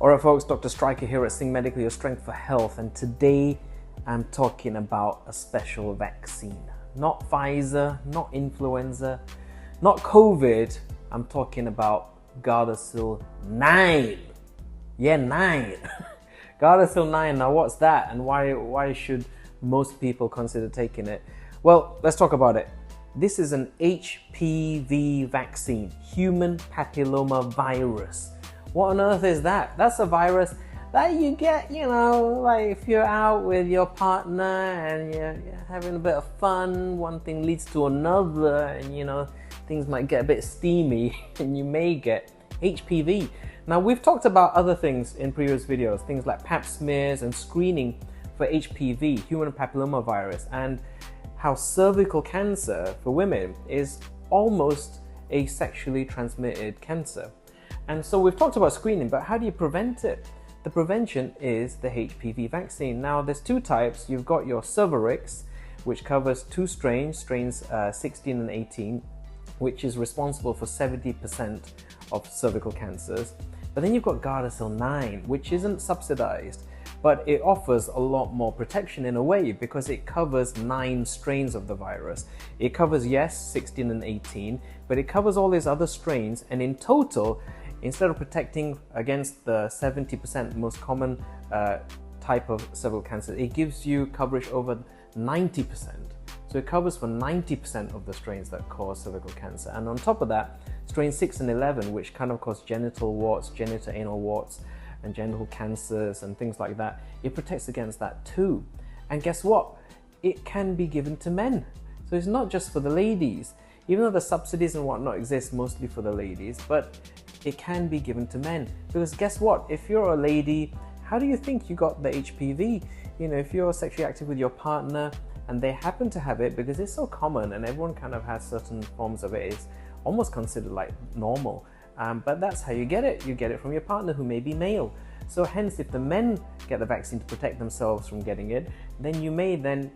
Alright folks, Dr. Striker here at SingMedical, your strength for health, and today I'm talking about a special vaccine. Not Pfizer, not influenza, not COVID, I'm talking about Gardasil 9. Yeah, 9. Gardasil 9, now what's that and why should most people consider taking it? Well, let's talk about it. This is an HPV vaccine, human papilloma virus. What on earth is that? That's a virus that you get, like if you're out with your partner and you're having a bit of fun, one thing leads to another, and things might get a bit steamy and you may get HPV. Now, we've talked about other things in previous videos, things like pap smears and screening for HPV, human papilloma virus, and how cervical cancer for women is almost a sexually transmitted cancer. And so we've talked about screening, but how do you prevent it? The prevention is the HPV vaccine. Now, there's two types. You've got your Cervarix, which covers two strains 16 and 18, which is responsible for 70% of cervical cancers. But then you've got Gardasil 9, which isn't subsidized, but it offers a lot more protection in a way because it covers 9 strains of the virus. It covers, yes, 16 and 18, but it covers all these other strains, and in total, instead of protecting against the 70% most common type of cervical cancer, it gives you coverage over 90%. So it covers for 90% of the strains that cause cervical cancer. And on top of that, strain 6 and 11, which kind of cause genital warts, genitoanal warts, and genital cancers and things like that, it protects against that too. And guess what? It can be given to men. So it's not just for the ladies, even though the subsidies and whatnot exist mostly for the ladies, but it can be given to men. Because guess what? If you're a lady, how do you think you got the HPV? If you're sexually active with your partner and they happen to have it, because it's so common and everyone kind of has certain forms of it, it's almost considered like normal. But that's how you get it. You get it from your partner who may be male. So hence, if the men get the vaccine to protect themselves from getting it, then you may then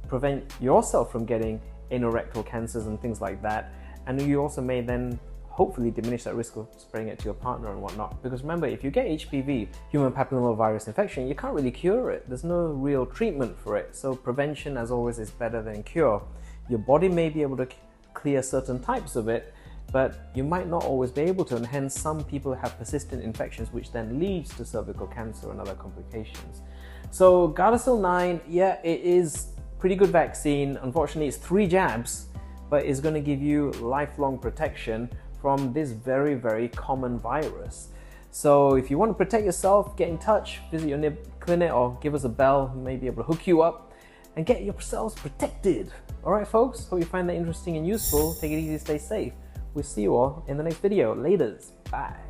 prevent yourself from getting anorectal cancers and things like that. And you also may then hopefully diminish that risk of spreading it to your partner and whatnot. Because remember, if you get HPV, human papillomavirus infection, you can't really cure it. There's no real treatment for it. So prevention, as always, is better than cure. Your body may be able to clear certain types of it, but you might not always be able to, and hence some people have persistent infections, which then leads to cervical cancer and other complications. So Gardasil 9, yeah, it is pretty good vaccine. Unfortunately, it's 3 jabs, but it's going to give you lifelong protection from this very, very common virus. So if you want to protect yourself, get in touch, visit your nearby clinic or give us a bell. We may be able to hook you up and get yourselves protected. All right, folks, hope you find that interesting and useful. Take it easy, stay safe. We'll see you all in the next video. Laters. Bye.